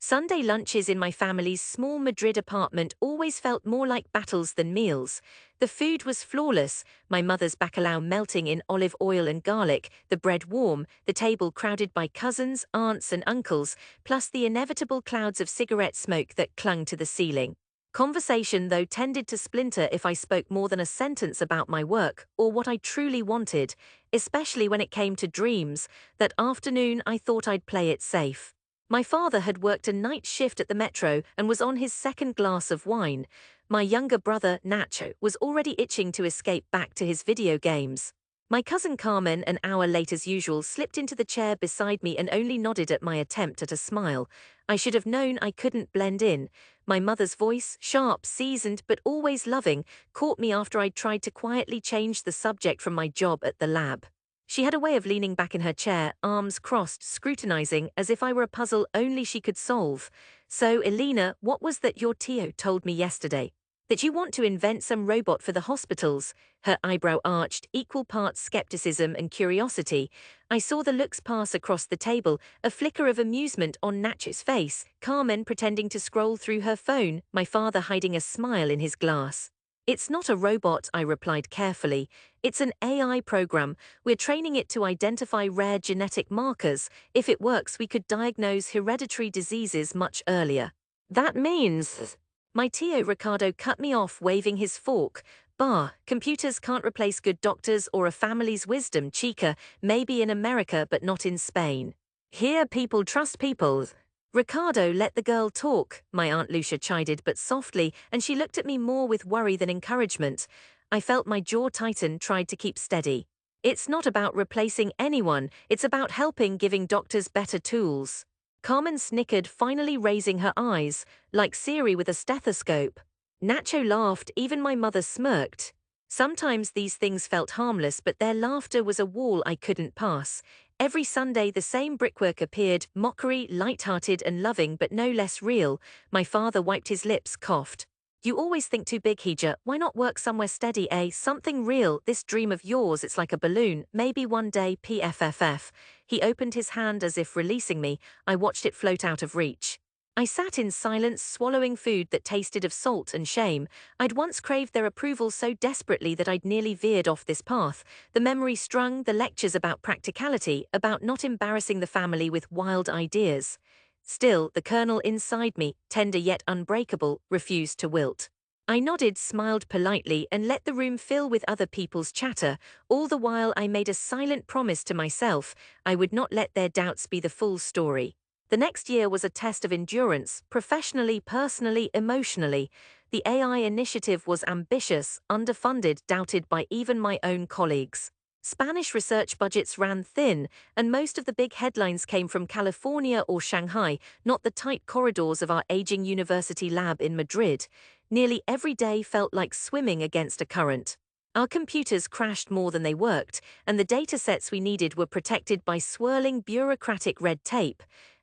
Sunday lunches in my family's small Madrid apartment always felt more like battles than meals. The food was flawless, my mother's bacalao melting in olive oil and garlic, the bread warm, the table crowded by cousins, aunts and uncles, plus the inevitable clouds of cigarette smoke that clung to the ceiling. Conversation, though, tended to splinter if I spoke more than a sentence about my work or what I truly wanted, especially when it came to dreams. That afternoon I thought I'd play it safe. My father had worked a night shift at the metro and was on his second glass of wine. My younger brother, Nacho, was already itching to escape back to his video games. My cousin Carmen, an hour late as usual, slipped into the chair beside me and only nodded at my attempt at a smile. I should have known I couldn't blend in. My mother's voice, sharp, seasoned, but always loving, caught me after I'd tried to quietly change the subject from my job at the lab. She had a way of leaning back in her chair, arms crossed, scrutinizing, as if I were a puzzle only she could solve. "So, Elena, what was that your Tio told me yesterday? That you want to invent some robot for the hospitals?" Her eyebrow arched, equal parts skepticism and curiosity. I saw the looks pass across the table, a flicker of amusement on Nacho's face, Carmen pretending to scroll through her phone, my father hiding a smile in his glass. "It's not a robot," I replied carefully. "It's an AI program. We're training it to identify rare genetic markers. If it works, we could diagnose hereditary diseases much earlier." "That means—" My Tio Ricardo cut me off, waving his fork. "Bah, computers can't replace good doctors or a family's wisdom, chica, maybe in America but not in Spain. Here people trust people." "Ricardo, let the girl talk," my Aunt Lucia chided but softly, and she looked at me more with worry than encouragement. I felt my jaw tighten, tried to keep steady. "It's not about replacing anyone, it's about helping, giving doctors better tools." Carmen snickered, finally raising her eyes, like Siri with a stethoscope. Nacho laughed, even my mother smirked. Sometimes these things felt harmless, but their laughter was a wall I couldn't pass. Every Sunday the same brickwork appeared, mockery, light-hearted and loving but no less real. My father wiped his lips, coughed. "You always think too big, Hija. Why not work somewhere steady, eh? Something real. This dream of yours, it's like a balloon. Maybe one day, PFFF." He opened his hand as if releasing me. I watched it float out of reach. I sat in silence, swallowing food that tasted of salt and shame. I'd once craved their approval so desperately that I'd nearly veered off this path. The memory strung, the lectures about practicality, about not embarrassing the family with wild ideas. Still, the kernel inside me, tender yet unbreakable, refused to wilt. I nodded, smiled politely, and let the room fill with other people's chatter. All the while I made a silent promise to myself: I would not let their doubts be the full story. The next year was a test of endurance, professionally, personally, emotionally. The AI initiative was ambitious, underfunded, doubted by even my own colleagues. Spanish research budgets ran thin, and most of the big headlines came from California or Shanghai, not the tight corridors of our aging university lab in Madrid. Nearly every day felt like swimming against a current. Our computers crashed more than they worked, and the datasets we needed were protected by swirling bureaucratic red tape.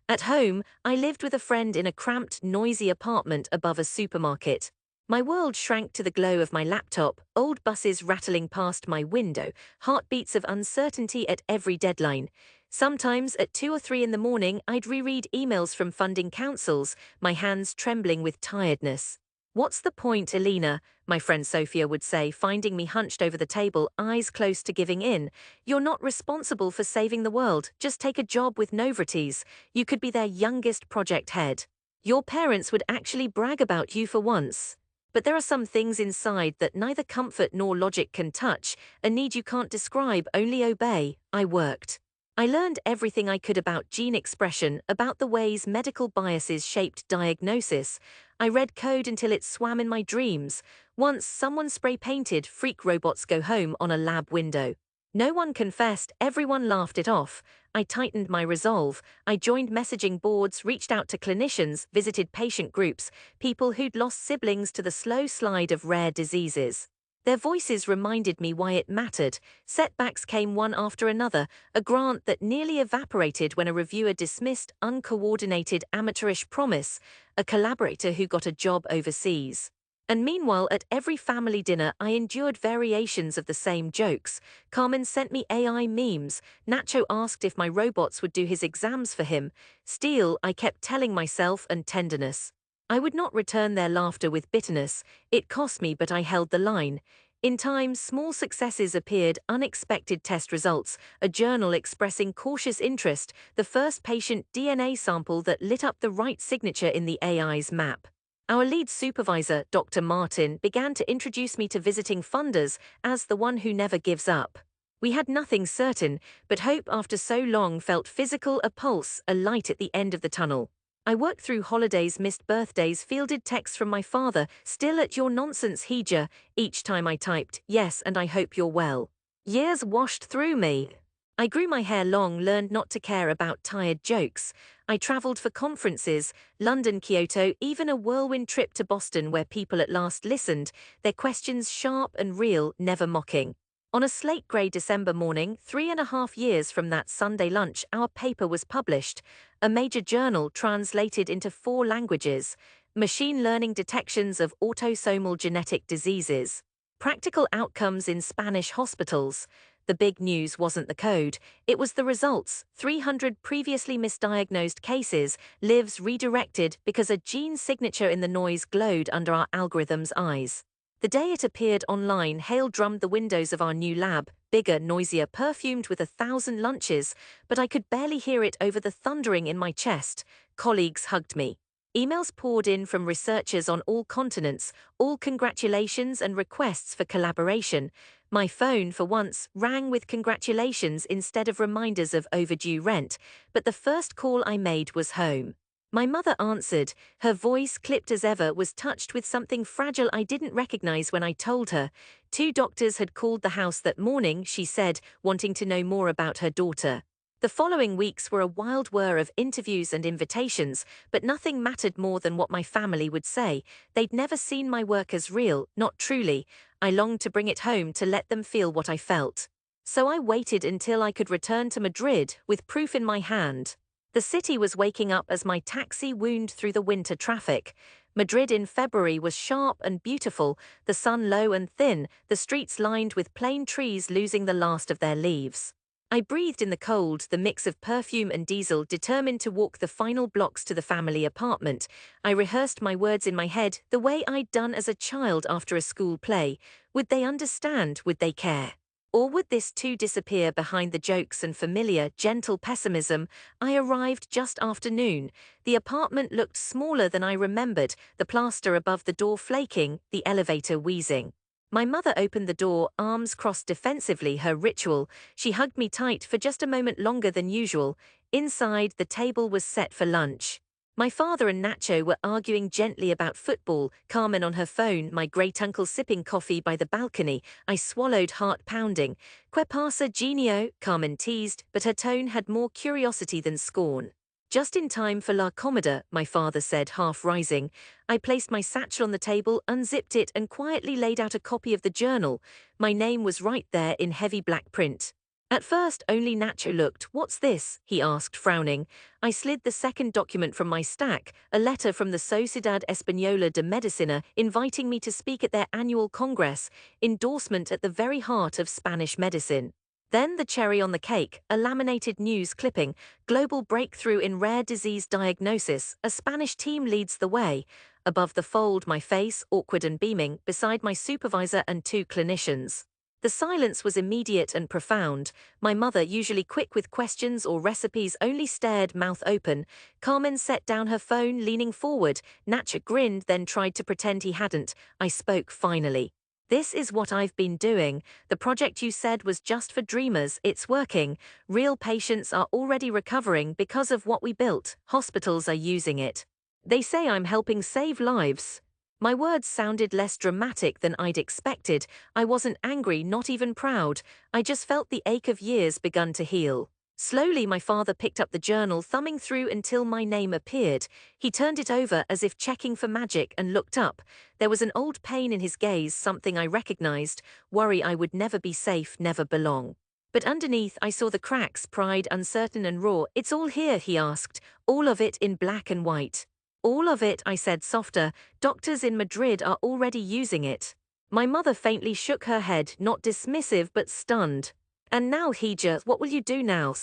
At home, I lived with a friend in a cramped, noisy apartment above a supermarket. My world shrank to the glow of my laptop, old buses rattling past my window, heartbeats of uncertainty at every deadline. Sometimes, at 2 or 3 in the morning, I'd reread emails from funding councils, my hands trembling with tiredness. "What's the point, Elena?" my friend Sophia would say, finding me hunched over the table, eyes close to giving in. "You're not responsible for saving the world. Just take a job with Novartis. You could be their youngest project head. Your parents would actually brag about you for once." But there are some things inside that neither comfort nor logic can touch, a need you can't describe, only obey. I worked. I learned everything I could about gene expression, about the ways medical biases shaped diagnosis. I read code until it swam in my dreams. Once, someone spray-painted "Freak robots go home" on a lab window. No one confessed, everyone laughed it off. I tightened my resolve. I joined messaging boards, reached out to clinicians, visited patient groups, people who'd lost siblings to the slow slide of rare diseases. Their voices reminded me why it mattered. Setbacks came one after another, a grant that nearly evaporated when a reviewer dismissed uncoordinated amateurish promise, a collaborator who got a job overseas. And meanwhile, at every family dinner, I endured variations of the same jokes. Carmen sent me AI memes. Nacho asked if my robots would do his exams for him. Still, I kept telling myself and tenderness. I would not return their laughter with bitterness. It cost me, but I held the line. In time, small successes appeared, unexpected test results, a journal expressing cautious interest, the first patient DNA sample that lit up the right signature in the AI's map. Our lead supervisor, Dr. Martin, began to introduce me to visiting funders as the one who never gives up. We had nothing certain, but hope after so long felt physical, a pulse, a light at the end of the tunnel. I worked through holidays, missed birthdays, fielded texts from my father, still at your nonsense, Heja, each time I typed, yes, and I hope you're well. Years washed through me. I grew my hair long, learned not to care about tired jokes. I traveled for conferences, London, Kyoto, even a whirlwind trip to Boston where people at last listened, their questions sharp and real, never mocking. On a slate grey December morning, 3.5 years from that Sunday lunch, our paper was published. A major journal translated into 4 languages. Machine learning detections of autosomal genetic diseases. Practical outcomes in Spanish hospitals. The big news wasn't the code, it was the results. 300 previously misdiagnosed cases, lives redirected because a gene signature in the noise glowed under our algorithm's eyes. The day it appeared online, hail drummed the windows of our new lab, bigger, noisier, perfumed with 1,000 lunches, but I could barely hear it over the thundering in my chest. Colleagues hugged me. Emails poured in from researchers on all continents, all congratulations and requests for collaboration. My phone, for once, rang with congratulations instead of reminders of overdue rent, but the first call I made was home. My mother answered. Her voice, clipped as ever, was touched with something fragile I didn't recognize when I told her. 2 doctors had called the house that morning, she said, wanting to know more about her daughter. The following weeks were a wild whir of interviews and invitations, but nothing mattered more than what my family would say. They'd never seen my work as real, not truly. I longed to bring it home to let them feel what I felt. So I waited until I could return to Madrid, with proof in my hand. The city was waking up as my taxi wound through the winter traffic. Madrid in February was sharp and beautiful, the sun low and thin, the streets lined with plane trees losing the last of their leaves. I breathed in the cold, the mix of perfume and diesel, determined to walk the final blocks to the family apartment. I rehearsed my words in my head, the way I'd done as a child after a school play. Would they understand? Would they care? Or would this too disappear behind the jokes and familiar, gentle pessimism? I arrived just after noon. The apartment looked smaller than I remembered, the plaster above the door flaking, the elevator wheezing. My mother opened the door, arms crossed defensively, her ritual. She hugged me tight for just a moment longer than usual. Inside, the table was set for lunch. My father and Nacho were arguing gently about football, Carmen on her phone, my great-uncle sipping coffee by the balcony. I swallowed, heart pounding. Que pasa, genio? Carmen teased, but her tone had more curiosity than scorn. Just in time for la comida, my father said, half rising. I placed my satchel on the table, unzipped it, and quietly laid out a copy of the journal. My name was right there in heavy black print. At first, only Nacho looked. What's this? He asked, frowning. I slid the second document from my stack, a letter from the Sociedad Española de Medicina inviting me to speak at their annual congress, endorsement at the very heart of Spanish medicine. Then the cherry on the cake, a laminated news clipping, global breakthrough in rare disease diagnosis, a Spanish team leads the way. Above the fold, my face, awkward and beaming, beside my supervisor and 2 clinicians. The silence was immediate and profound. My mother, usually quick with questions or recipes, only stared, mouth open. Carmen set down her phone, leaning forward. Nacho grinned, then tried to pretend he hadn't. I spoke finally. This is what I've been doing. The project you said was just for dreamers. It's working. Real patients are already recovering because of what we built. Hospitals are using it. They say I'm helping save lives. My words sounded less dramatic than I'd expected. I wasn't angry, not even proud. I just felt the ache of years begun to heal. Slowly, my father picked up the journal, thumbing through until my name appeared. He turned it over as if checking for magic and looked up. There was an old pain in his gaze, something I recognized, worry I would never be safe, never belong. But underneath, I saw the cracks, pride, uncertain and raw. It's all here, he asked, all of it in black and white. All of it, I said softer. Doctors in Madrid are already using it. My mother faintly shook her head, not dismissive but stunned. And now, Hija, what will you do now?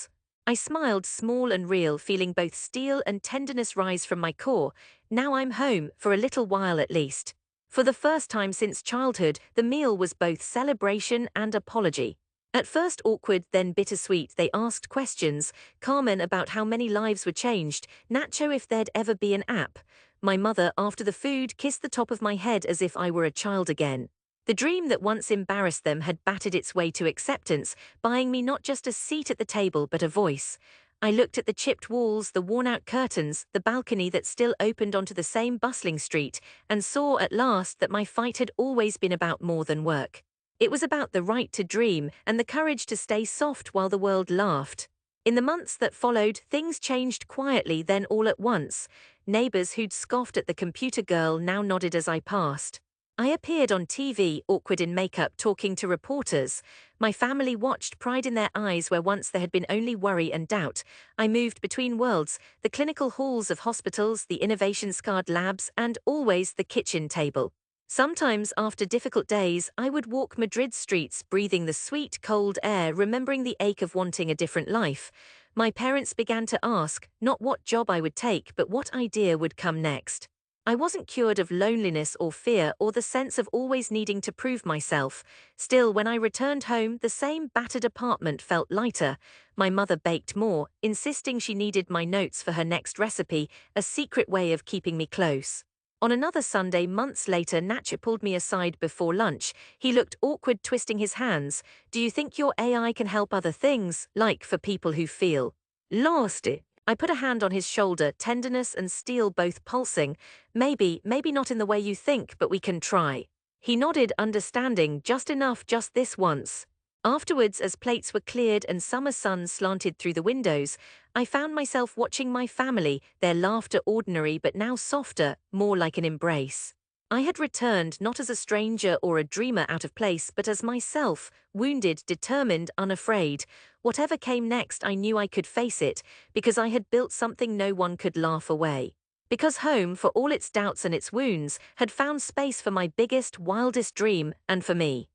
I smiled, small and real, feeling both steel and tenderness rise from my core. Now I'm home, for a little while at least. For the first time since childhood, the meal was both celebration and apology. At first awkward, then bittersweet, they asked questions. Carmen about how many lives were changed, Nacho if there'd ever be an app. My mother, after the food, kissed the top of my head as if I were a child again. The dream that once embarrassed them had battered its way to acceptance, buying me not just a seat at the table but a voice. I looked at the chipped walls, the worn-out curtains, the balcony that still opened onto the same bustling street, and saw at last that my fight had always been about more than work. It was about the right to dream and the courage to stay soft while the world laughed. In the months that followed, things changed quietly, then all at once. Neighbors who'd scoffed at the computer girl now nodded as I passed. I appeared on TV, awkward in makeup, talking to reporters. My family watched, pride in their eyes where once there had been only worry and doubt. I moved between worlds, the clinical halls of hospitals, the innovation-scarred labs, and always the kitchen table. Sometimes, after difficult days, I would walk Madrid streets, breathing the sweet, cold air, remembering the ache of wanting a different life. My parents began to ask, not what job I would take, but what idea would come next. I wasn't cured of loneliness or fear or the sense of always needing to prove myself. Still, when I returned home, the same battered apartment felt lighter. My mother baked more, insisting she needed my notes for her next recipe, a secret way of keeping me close. On another Sunday, months later, Nacho pulled me aside before lunch. He looked awkward, twisting his hands. Do you think your AI can help other things, like for people who feel lost? I put a hand on his shoulder, tenderness and steel both pulsing. Maybe not in the way you think, but we can try. He nodded, understanding, just enough, just this once. Afterwards, as plates were cleared and summer sun slanted through the windows, I found myself watching my family, their laughter ordinary but now softer, more like an embrace. I had returned not as a stranger or a dreamer out of place, but as myself, wounded, determined, unafraid. Whatever came next, I knew I could face it, because I had built something no one could laugh away. Because home, for all its doubts and its wounds, had found space for my biggest, wildest dream, and for me.